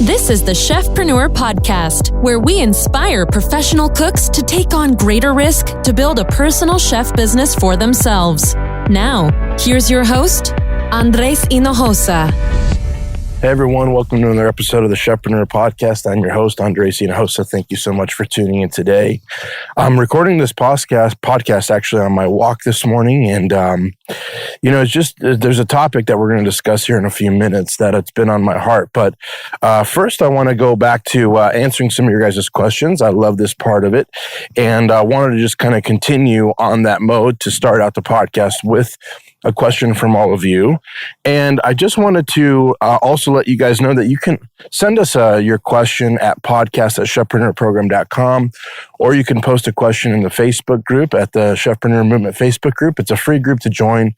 This is the Chefpreneur podcast, where we inspire professional cooks to take on greater risk to build a personal chef business for themselves. Now, here's your host, Andres Hinojosa. Hey everyone, welcome to another episode of the Chefpreneur podcast. I'm your host, Andres Hinojosa. Thank you so much for tuning in today. I'm recording this podcast actually on my walk this morning, and it's just there's a topic that we're going to discuss here in a few minutes that it's been on my heart. But first, I want to go back to answering some of your guys' questions. I love this part of it, and I wanted to just kind of continue on that mode to start out the podcast with a question from all of you. And I just wanted to also let you guys know that you can send us your question at podcast@chefpreneurprogram.com, or you can post a question in the Facebook group at the Chefpreneur Movement Facebook group. It's a free group to join.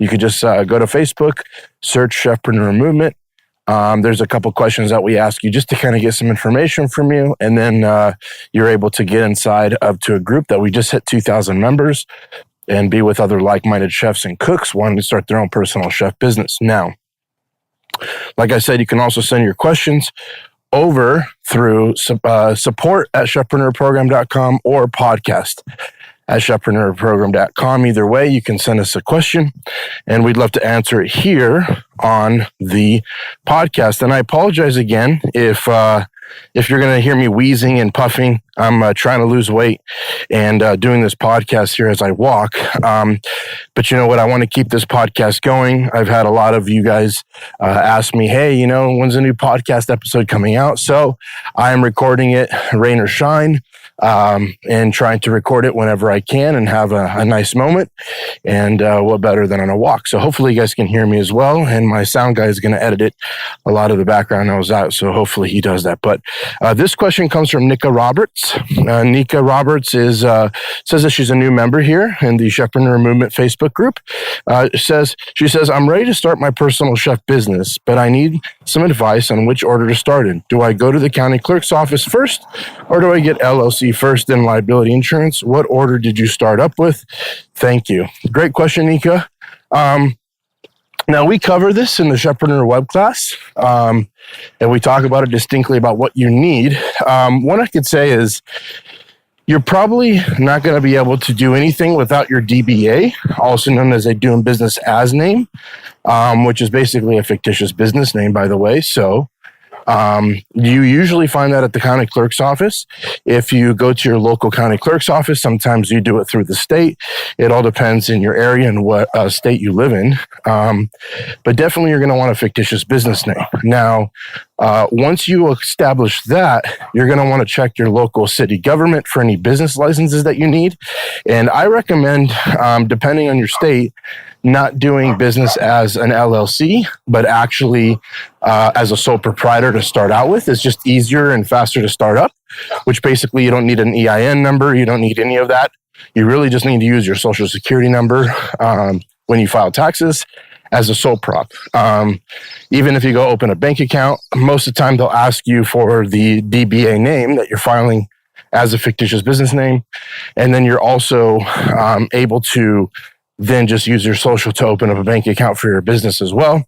You could just go to Facebook, search Chefpreneur Movement. There's a couple questions that we ask you just to kind of get some information from you. And then you're able to get inside to a group that we just hit 2,000 members and be with other like-minded chefs and cooks wanting to start their own personal chef business. Now, like I said, you can also send your questions over through support at chefpreneurprogram.com or podcast at chefpreneurprogram.com. Either way, you can send us a question, and we'd love to answer it here on the podcast. And I apologize again if you're going to hear me wheezing and puffing. I'm trying to lose weight and doing this podcast here as I walk. But you know what? I want to keep this podcast going. I've had a lot of you guys ask me, hey, when's a new podcast episode coming out? So I am recording it, rain or shine, and trying to record it whenever I can and have a nice moment. And what better than on a walk? So hopefully you guys can hear me as well. And my sound guy is going to edit it. A lot of the background noise out. So hopefully he does that. But this question comes from Nika Roberts. Nika Roberts says that she's a new member here in the Chefpreneur Movement Facebook group. She says, I'm ready to start my personal chef business, but I need some advice on which order to start in. Do I go to the county clerk's office first, or do I get LLC first, then liability insurance? What order did you start up with? Thank you. Great question, Nika. Now, we cover this in the Chefpreneur web class, and we talk about it distinctly about what you need. What I could say is you're probably not going to be able to do anything without your DBA, also known as a doing business as name, which is basically a fictitious business name, by the way. So you usually find that at the county clerk's office. If you go to your local county clerk's office, sometimes you do it through the state. It all depends in your area and what state you live in. But definitely you're going to want a fictitious business name. Now, once you establish that, you're going to want to check your local city government for any business licenses that you need. And I recommend, depending on your state, not doing business as an LLC, but actually as a sole proprietor to start out with. It's just easier and faster to start up, which basically you don't need an EIN number. You don't need any of that. You really just need to use your social security number when you file taxes as a sole prop. Even if you go open a bank account, most of the time they'll ask you for the DBA name that you're filing as a fictitious business name. And then you're also able to then just use your social to open up a bank account for your business as well.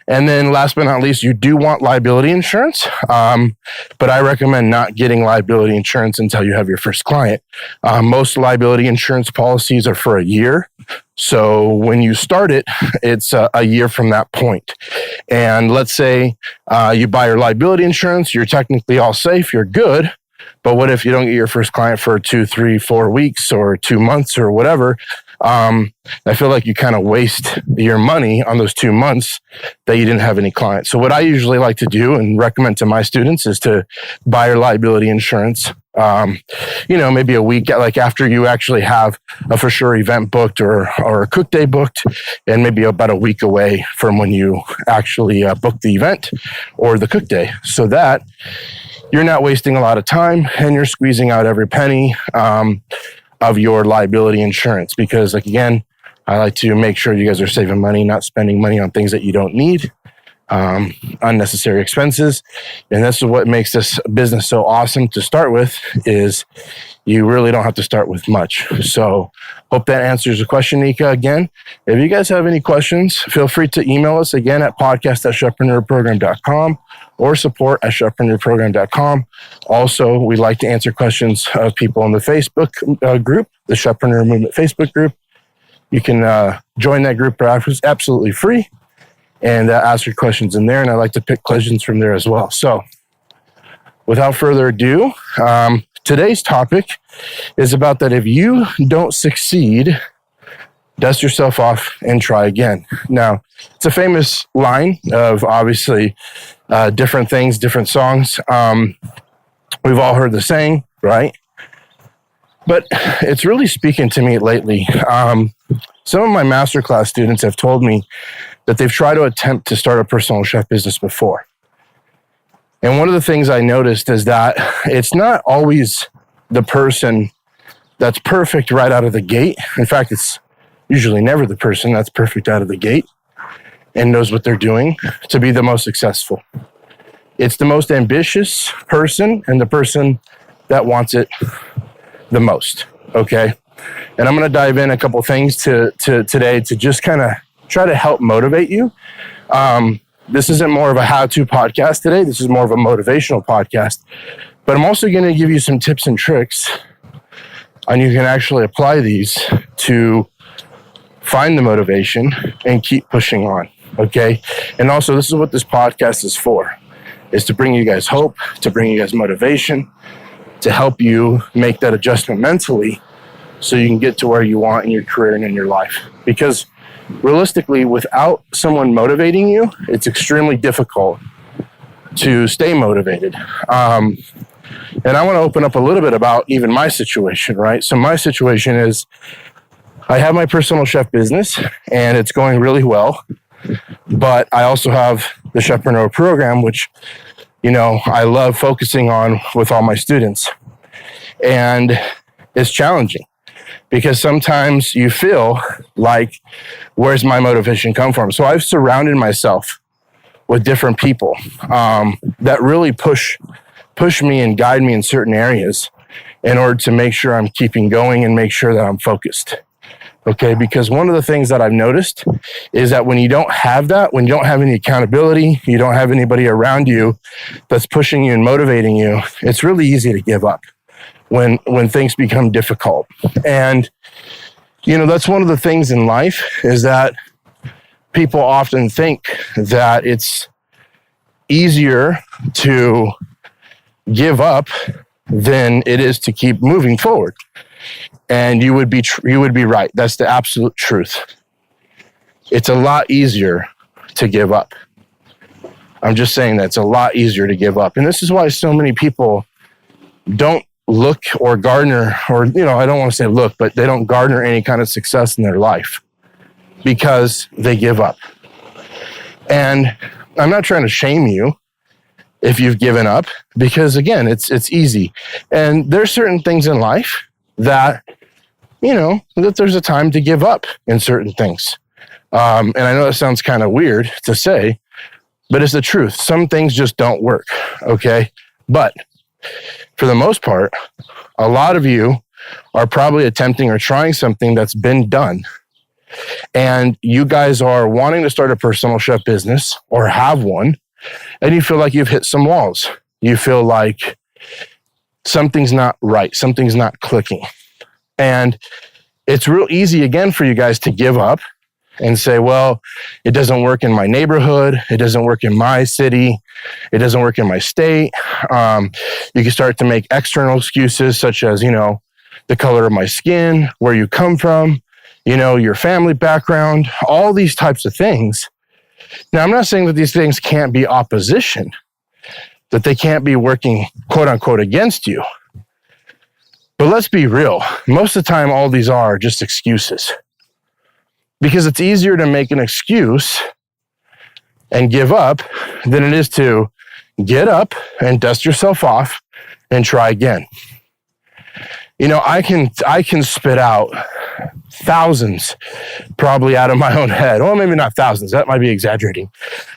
And then last but not least, you do want liability insurance. But I recommend not getting liability insurance until you have your first client. Most liability insurance policies are for a year. So when you start it, it's a year from that point. And let's say you buy your liability insurance, you're technically all safe, you're good. But what if you don't get your first client for 2, 3, 4 weeks or 2 months or whatever? I feel like you kind of waste your money on those 2 months that you didn't have any clients. So what I usually like to do and recommend to my students is to buy your liability insurance, maybe a week, like after you actually have a for sure event booked or a cook day booked, and maybe about a week away from when you actually book the event or the cook day, so that you're not wasting a lot of time and you're squeezing out every penny of your liability insurance. Because, like, again, I like to make sure you guys are saving money, not spending money on things that you don't need, unnecessary expenses. And this is what makes this business so awesome to start with, is you really don't have to start with much. So Hope that answers the question, Nika. Again, if you guys have any questions, feel free to email us again at podcast@chefpreneurprogram.com or support@chefpreneurprogram.com. Also, we like to answer questions of people in the Facebook group, the Chefpreneur Movement Facebook group. You can join that group. It's absolutely free, and ask your questions in there. And I like to pick questions from there as well. So without further ado, today's topic is about that if you don't succeed, dust yourself off and try again. Now, it's a famous line of obviously different things, different songs. We've all heard the saying, right? But it's really speaking to me lately. Some of my masterclass students have told me that they've tried to attempt to start a personal chef business before. And one of the things I noticed is that it's not always the person that's perfect right out of the gate. In fact, it's usually never the person that's perfect out of the gate and knows what they're doing to be the most successful. It's the most ambitious person and the person that wants it the most, okay? And I'm going to dive in a couple things to today to just kind of try to help motivate you. This isn't more of a how-to podcast today. This is more of a motivational podcast. But I'm also going to give you some tips and tricks, and you can actually apply these to find the motivation and keep pushing on, okay? And also, this is what this podcast is for, is to bring you guys hope, to bring you guys motivation, to help you make that adjustment mentally so you can get to where you want in your career and in your life. Because realistically, without someone motivating you, it's extremely difficult to stay motivated. And I want to open up a little bit about even my situation, right? So my situation is I have my personal chef business and it's going really well, but I also have the Chefpreneur program, which, I love focusing on with all my students. And it's challenging because sometimes you feel like, where's my motivation come from? So I've surrounded myself with different people that really push me and guide me in certain areas in order to make sure I'm keeping going and make sure that I'm focused. Okay, because one of the things that I've noticed is that when you don't have that, when you don't have any accountability, you don't have anybody around you that's pushing you and motivating you, it's really easy to give up when things become difficult. And, that's one of the things in life is that people often think that it's easier to give up than it is to keep moving forward. And you would be right. That's the absolute truth. It's a lot easier to give up. I'm just saying that it's a lot easier to give up. And this is why so many people don't look or garner, or, I don't want to say look, but they don't garner any kind of success in their life because they give up. And I'm not trying to shame you if you've given up, because again, it's easy. And there's certain things in life that, that there's a time to give up in certain things. And I know that sounds kind of weird to say, but it's the truth. Some things just don't work, okay? But for the most part, a lot of you are probably attempting or trying something that's been done. And you guys are wanting to start a personal chef business or have one, and you feel like you've hit some walls. You feel like something's not right, something's not clicking. And it's real easy, again, for you guys to give up and say, well, it doesn't work in my neighborhood. It doesn't work in my city. It doesn't work in my state. You can start to make external excuses such as, the color of my skin, where you come from, your family background, all these types of things. Now, I'm not saying that these things can't be opposition, that they can't be working, quote unquote, against you. But let's be real. Most of the time, all these are just excuses. Because it's easier to make an excuse and give up than it is to get up and dust yourself off and try again. I can spit out thousands probably out of my own head. Well, maybe not thousands. That might be exaggerating.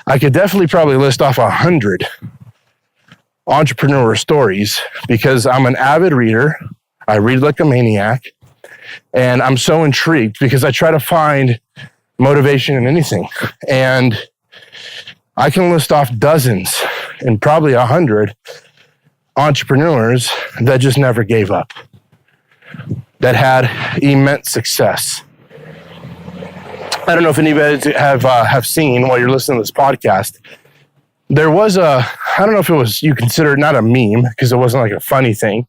I could definitely probably list off 100 entrepreneur stories because I'm an avid reader. I read like a maniac. And I'm so intrigued because I try to find motivation in anything. And I can list off dozens and probably 100 entrepreneurs that just never gave up, that had immense success. I don't know if anybody have seen while you're listening to this podcast, there was I don't know if it was, you consider it not a meme because it wasn't like a funny thing,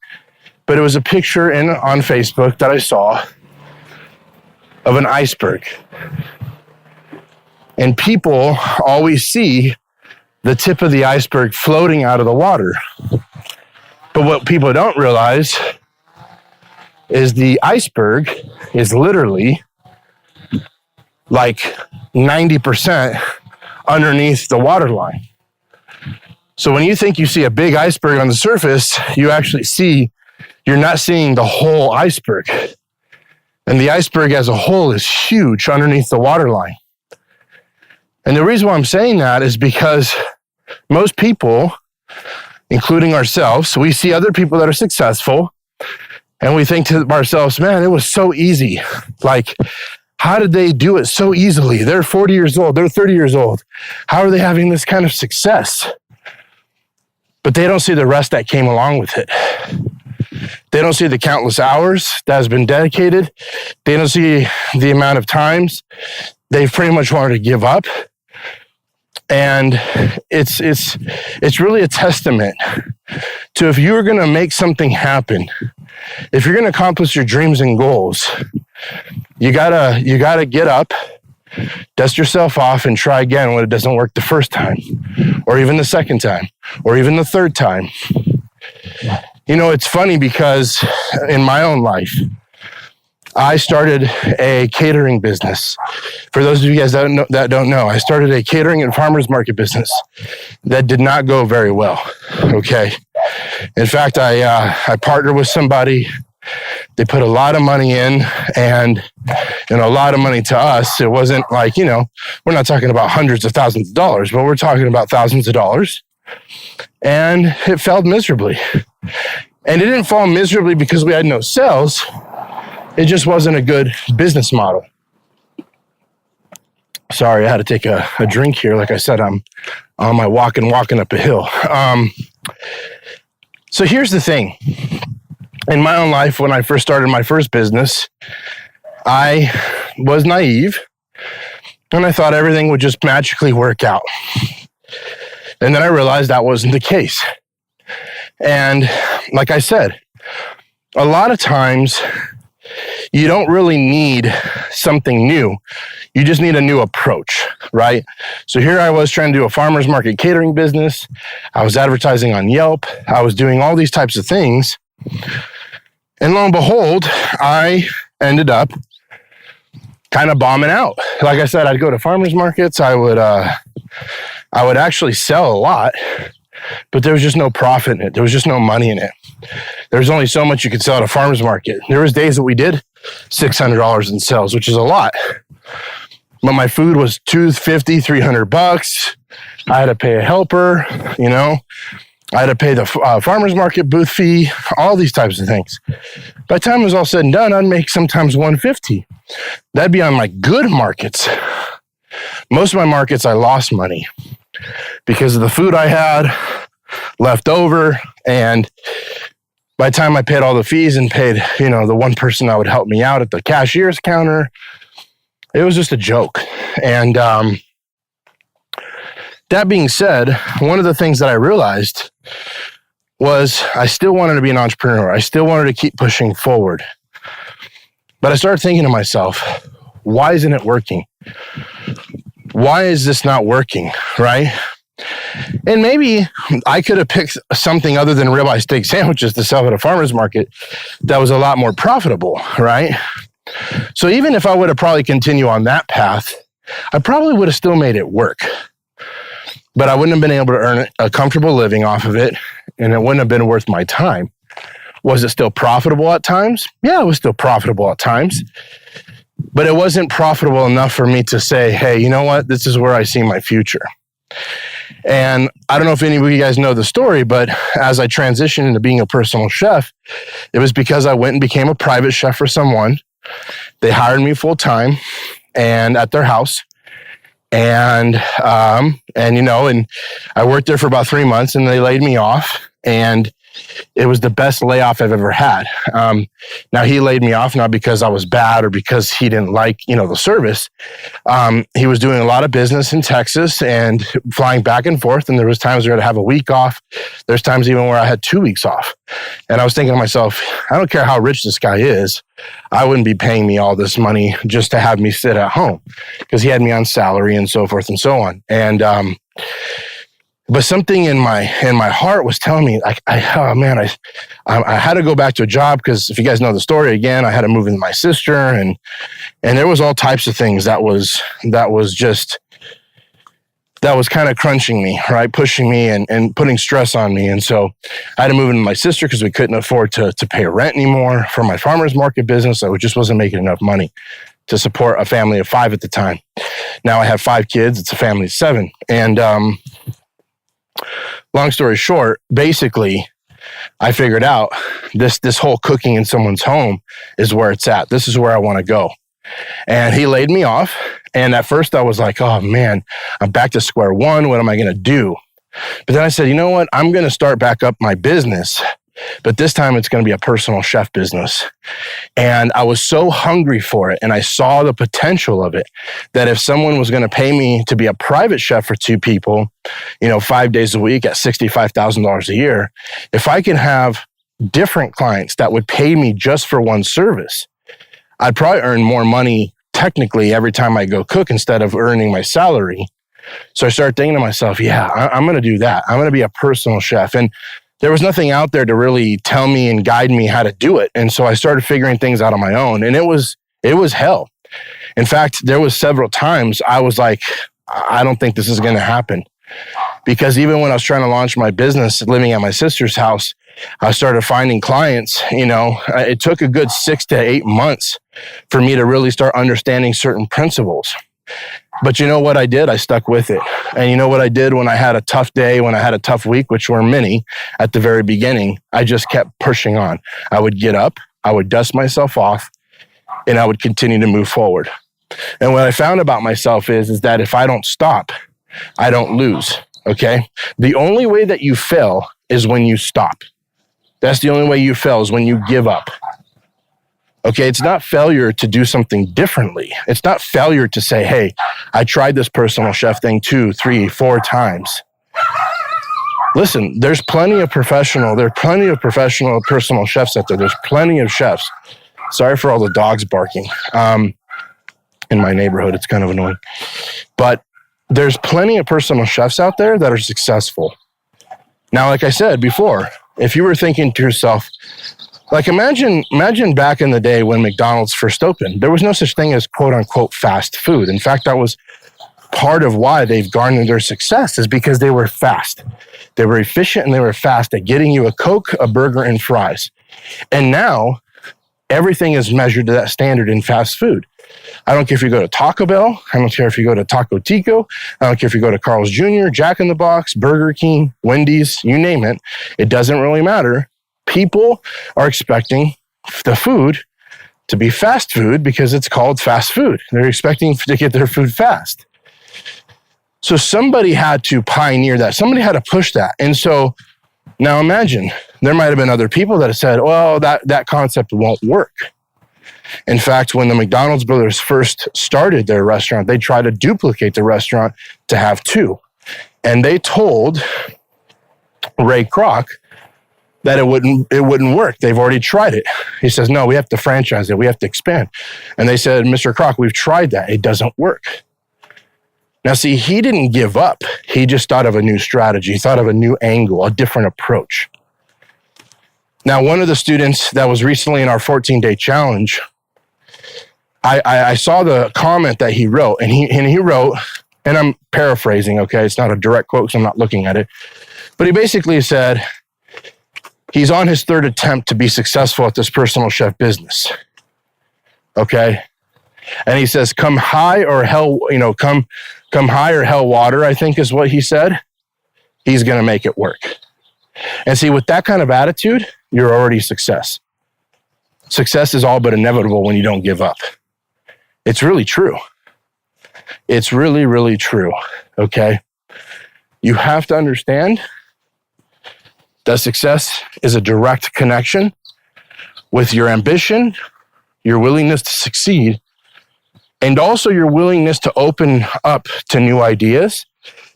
but it was a picture on Facebook that I saw of an iceberg. And people always see the tip of the iceberg floating out of the water. But what people don't realize is the iceberg is literally like 90% underneath the waterline. So when you think you see a big iceberg on the surface, you actually you're not seeing the whole iceberg. And the iceberg as a whole is huge underneath the waterline. And the reason why I'm saying that is because most people, including ourselves, we see other people that are successful and we think to ourselves, man, it was so easy. Like, how did they do it so easily? They're 40 years old. They're 30 years old. How are they having this kind of success? But they don't see the rest that came along with it. They don't see the countless hours that has been dedicated. They don't see the amount of times they've pretty much wanted to give up. And it's really a testament to, if you're going to make something happen, if you're going to accomplish your dreams and goals, you gotta get up, dust yourself off, and try again when it doesn't work the first time, or even the second time, or even the third time. You know, it's funny because in my own life, I started a catering business. For those of you guys that don't know, I started a catering and farmers market business that did not go very well. Okay. In fact, I partnered with somebody. They put a lot of money in, and a lot of money to us. It wasn't like, we're not talking about hundreds of thousands of dollars, but we're talking about thousands of dollars. And it failed miserably. And it didn't fall miserably because we had no sales. It just wasn't a good business model. Sorry, I had to take a drink here. Like I said, I'm on my walking up a hill. So here's the thing. In my own life, when I first started my first business, I was naive and I thought everything would just magically work out. And then I realized that wasn't the case. And like I said, a lot of times you don't really need something new. You just need a new approach, right? So here I was trying to do a farmer's market catering business. I was advertising on Yelp. I was doing all these types of things. And lo and behold, I ended up kind of bombing out. Like I said, I'd go to farmers markets. I would actually sell a lot, but there was just no profit in it. There was just no money in it. There was only so much you could sell at a farmer's market. There was days that we did $600 in sales, which is a lot. But my food was $250, $300. I had to pay a helper, I had to pay the farmer's market booth fee, all these types of things. By the time it was all said and done, I'd make sometimes $150. That'd be on my good markets. Most of my markets, I lost money because of the food I had left over. And by the time I paid all the fees and paid, the one person that would help me out at the cashier's counter, it was just a joke. And that being said, one of the things that I realized was I still wanted to be an entrepreneur. I still wanted to keep pushing forward. But I started thinking to myself, why isn't it working? Why is this not working, right? And maybe I could have picked something other than ribeye steak sandwiches to sell at a farmer's market that was a lot more profitable, right? So even if I would have probably continued on that path, I probably would have still made it work. But I wouldn't have been able to earn a comfortable living off of it, and it wouldn't have been worth my time. Was it still profitable at times? Yeah, it was still profitable at times. But it wasn't profitable enough for me to say, hey, you know what? This is where I see my future. And I don't know if any of you guys know the story, but as I transitioned into being a personal chef, it was because I went and became a private chef for someone. They hired me full time and at their house. And I worked there for about 3 months and they laid me off, and it was the best layoff I've ever had. Now he laid me off not because I was bad or because he didn't like, the service. He was doing a lot of business in Texas and flying back and forth. And there was times where I'd have a week off. There's times even where I had 2 weeks off. And I was thinking to myself, I don't care how rich this guy is. I wouldn't be paying me all this money just to have me sit at home, because he had me on salary and so forth and so on. And, but something in my heart was telling me, like, I had to go back to a job, because if you guys know the story again, I had to move in with my sister, and there was all types of things that was kind of crunching me, right, pushing me and putting stress on me. And so I had to move in with my sister because we couldn't afford to pay rent anymore for my farmer's market business. I just wasn't making enough money to support a family of 5 at the time. Now I have 5 kids. It's a family of 7, and long story short, basically, I figured out this whole cooking in someone's home is where it's at. This is where I want to go. And he laid me off. And at first I was like, oh man, I'm back to square one. What am I going to do? But then I said, you know what? I'm going to start back up my business. But this time it's going to be a personal chef business. And I was so hungry for it, and I saw the potential of it, that if someone was going to pay me to be a private chef for 2 people, 5 days a week at $65,000 a year, if I can have different clients that would pay me just for one service, I'd probably earn more money technically every time I go cook instead of earning my salary. So I started thinking to myself, yeah, I'm going to do that. I'm going to be a personal chef. And there was nothing out there to really tell me and guide me how to do it. And so I started figuring things out on my own, and it was hell. In fact, there was several times I was like, I don't think this is going to happen. Because even when I was trying to launch my business, living at my sister's house, I started finding clients. It took a good 6 to 8 months for me to really start understanding certain principles. But you know what I did? I stuck with it. And you know what I did when I had a tough day, when I had a tough week, which were many at the very beginning? I just kept pushing on. I would get up, I would dust myself off, and I would continue to move forward. And what I found about myself is that if I don't stop, I don't lose, okay? The only way that you fail is when you stop. That's the only way you fail, is when you give up. Okay, it's not failure to do something differently. It's not failure to say, hey, I tried this personal chef thing 2, 3, 4 times. Listen, there's plenty of professional personal chefs out there. There's plenty of chefs. Sorry for all the dogs barking in my neighborhood. It's kind of annoying. But there's plenty of personal chefs out there that are successful. Now, like I said before, if you were thinking to yourself, like imagine back in the day when McDonald's first opened, there was no such thing as quote unquote fast food. In fact, that was part of why they've garnered their success, is because they were fast. They were efficient and they were fast at getting you a Coke, a burger, and fries. And now everything is measured to that standard in fast food. I don't care if you go to Taco Bell. I don't care if you go to Taco Tico. I don't care if you go to Carl's Jr., Jack in the Box, Burger King, Wendy's, you name it. It doesn't really matter. People are expecting the food to be fast food because it's called fast food. They're expecting to get their food fast. So somebody had to pioneer that. Somebody had to push that. And so now imagine, there might have been other people that have said, well, that concept won't work. In fact, when the McDonald's brothers first started their restaurant, they tried to duplicate the restaurant to have 2. And they told Ray Kroc that it wouldn't work. They've already tried it. He says, no, we have to franchise it. We have to expand. And they said, Mr. Kroc, we've tried that. It doesn't work. Now, see, he didn't give up. He just thought of a new strategy. He thought of a new angle, a different approach. Now, one of the students that was recently in our 14-day challenge, I saw the comment that he wrote, and he wrote, and I'm paraphrasing, okay? It's not a direct quote, so I'm not looking at it. But he basically said, he's on his 3rd attempt to be successful at this personal chef business. Okay. And he says, come high or hell water, I think is what he said. he's going to make it work. And see, with that kind of attitude, you're already success. Success is all but inevitable when you don't give up. It's really true. It's really, really true, okay? You have to understand that success is a direct connection with your ambition, your willingness to succeed, and also your willingness to open up to new ideas,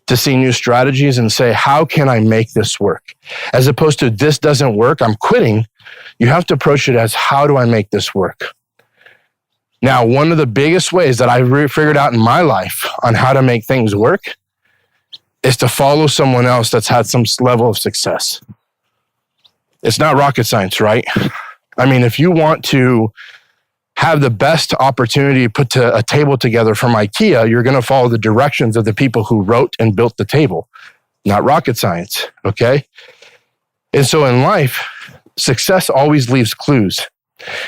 to see new strategies and say, how can I make this work? As opposed to, this doesn't work, I'm quitting. You have to approach it as, how do I make this work? Now, one of the biggest ways that I've figured out in my life on how to make things work is to follow someone else that's had some level of success. It's not rocket science, right? I mean, if you want to have the best opportunity to put a table together from IKEA, you're going to follow the directions of the people who wrote and built the table. Not rocket science, okay? And so in life, success always leaves clues.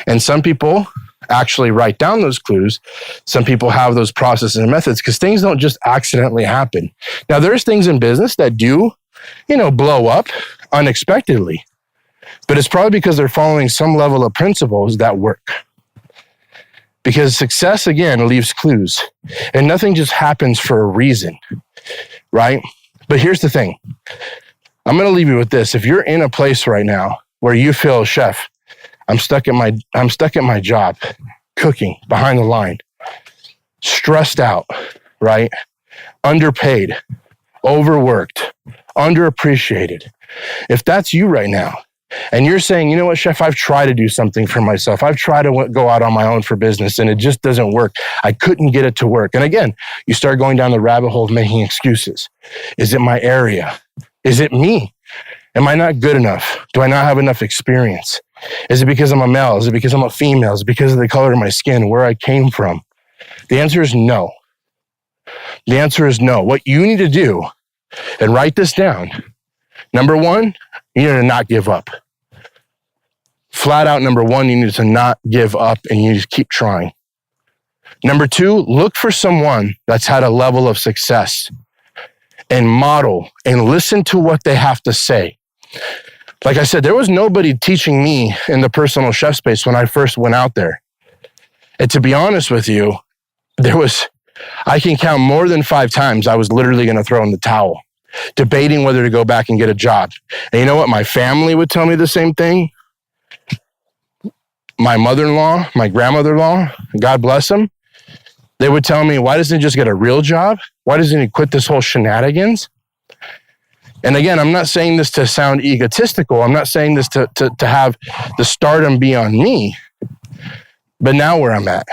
And some people actually write down those clues. Some people have those processes and methods because things don't just accidentally happen. Now, there's things in business that do, blow up unexpectedly. But it's probably because they're following some level of principles that work. Because success, again, leaves clues. And nothing just happens for a reason, right? But here's the thing. I'm going to leave you with this. If you're in a place right now where you feel, Chef, I'm stuck at my job, cooking, behind the line, stressed out, right? Underpaid, overworked, underappreciated. If that's you right now, and you're saying, you know what, Chef, I've tried to do something for myself. I've tried to go out on my own for business and it just doesn't work. I couldn't get it to work. And again, you start going down the rabbit hole of making excuses. Is it my area? Is it me? Am I not good enough? Do I not have enough experience? Is it because I'm a male? Is it because I'm a female? Is it because of the color of my skin, where I came from? The answer is no. The answer is no. What you need to do, and write this down. Number one, you need to not give up. Flat out, number one, you need to not give up and you need to keep trying. Number two, look for someone that's had a level of success and model and listen to what they have to say. Like I said, there was nobody teaching me in the personal chef space when I first went out there. And to be honest with you, I can count more than 5 times I was literally going to throw in the towel, debating whether to go back and get a job. And you know what? My family would tell me the same thing. My mother-in-law, my grandmother-in-law, God bless them, they would tell me, why doesn't he just get a real job? Why doesn't he quit this whole shenanigans? And again, I'm not saying this to sound egotistical. I'm not saying this to have the stardom be on me. But now where I'm at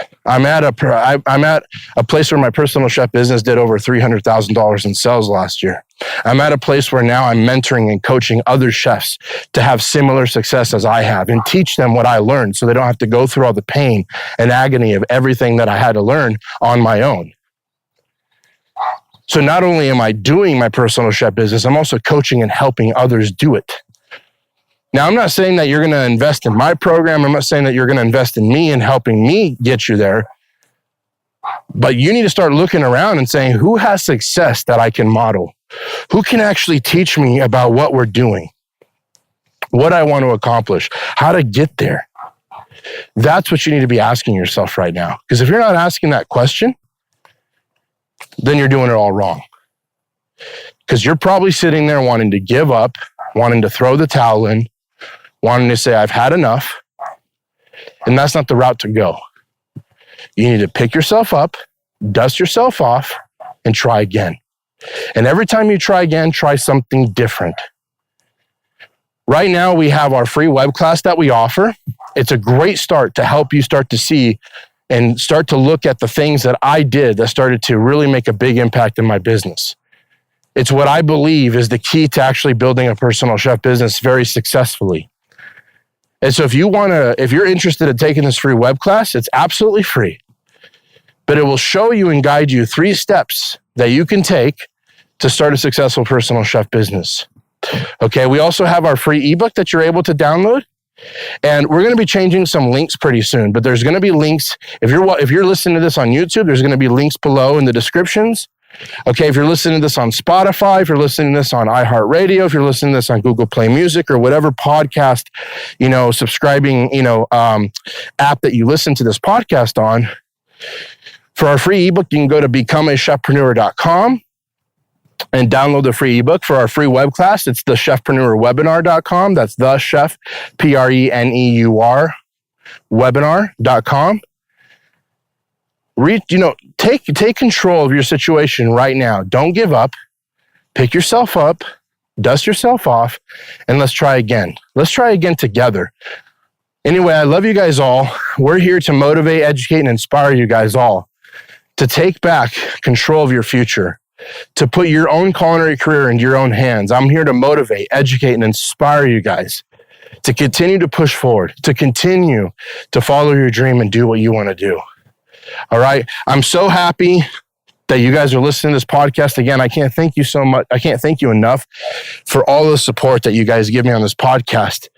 a place where my personal chef business did over $300,000 in sales last year. I'm at a place where now I'm mentoring and coaching other chefs to have similar success as I have and teach them what I learned so they don't have to go through all the pain and agony of everything that I had to learn on my own. So not only am I doing my personal chef business, I'm also coaching and helping others do it. Now, I'm not saying that you're going to invest in my program. I'm not saying that you're going to invest in me and helping me get you there. But you need to start looking around and saying, who has success that I can model? Who can actually teach me about what we're doing, what I want to accomplish, how to get there? That's what you need to be asking yourself right now. Because if you're not asking that question, then you're doing it all wrong. Because you're probably sitting there wanting to give up, wanting to throw the towel in, wanting to say, I've had enough. And that's not the route to go. You need to pick yourself up, dust yourself off, and try again. And every time you try again, try something different. Right now, we have our free web class that we offer. It's a great start to help you start to see and start to look at the things that I did that started to really make a big impact in my business. It's what I believe is the key to actually building a personal chef business very successfully. And so if you're interested in taking this free web class, it's absolutely free. But it will show you and guide you 3 steps that you can take to start a successful personal chef business. Okay, we also have our free ebook that you're able to download. And we're going to be changing some links pretty soon, but there's going to be links. If you're listening to this on YouTube, there's going to be links below in the descriptions. Okay, if you're listening to this on Spotify, if you're listening to this on iHeartRadio, if you're listening to this on Google Play Music or whatever podcast, subscribing, app that you listen to this podcast on, for our free ebook, you can go to becomeachefpreneur.com and download the free ebook. For our free web class, it's the chefpreneurwebinar.com. That's the chef, PRENEUR, webinar.com. Take control of your situation right now. Don't give up. Pick yourself up, dust yourself off, and let's try again. Let's try again together. Anyway, I love you guys all. We're here to motivate, educate, and inspire you guys all to take back control of your future, to put your own culinary career into your own hands. I'm here to motivate, educate, and inspire you guys to continue to push forward, to continue to follow your dream and do what you want to do. All right. I'm so happy that you guys are listening to this podcast. Again, I can't thank you so much. I can't thank you enough for all the support that you guys give me on this podcast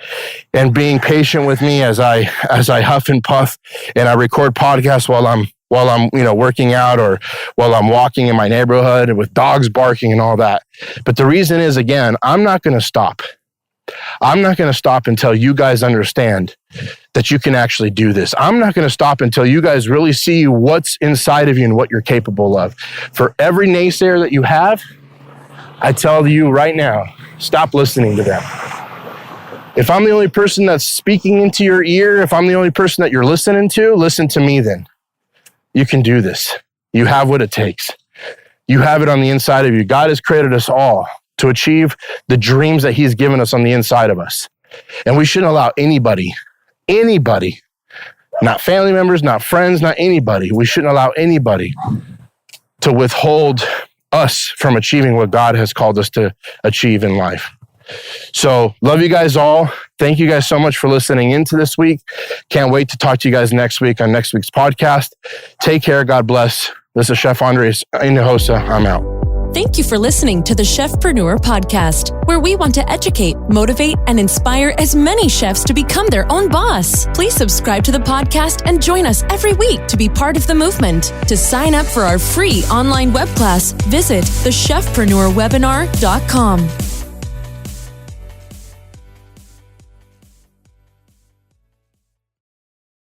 and being patient with me as I huff and puff and I record podcasts while I'm working out or while I'm walking in my neighborhood and with dogs barking and all that. But the reason is, again, I'm not going to stop. I'm not going to stop until you guys understand that you can actually do this. I'm not going to stop until you guys really see what's inside of you and what you're capable of. For every naysayer that you have, I tell you right now, stop listening to them. If I'm the only person that's speaking into your ear, if I'm the only person that you're listening to, listen to me then. You can do this. You have what it takes. You have it on the inside of you. God has created us all to achieve the dreams that he's given us on the inside of us. And we shouldn't allow anybody, not family members, not friends, not anybody. We shouldn't allow anybody to withhold us from achieving what God has called us to achieve in life. So love you guys all. Thank you guys so much for listening into this week. Can't wait to talk to you guys next week on next week's podcast. Take care. God bless. This is Chef Andres Hinojosa. I'm out. Thank you for listening to the Chefpreneur podcast, where we want to educate, motivate, and inspire as many chefs to become their own boss. Please subscribe to the podcast and join us every week to be part of the movement. To sign up for our free online web class, visit thechefpreneurwebinar.com.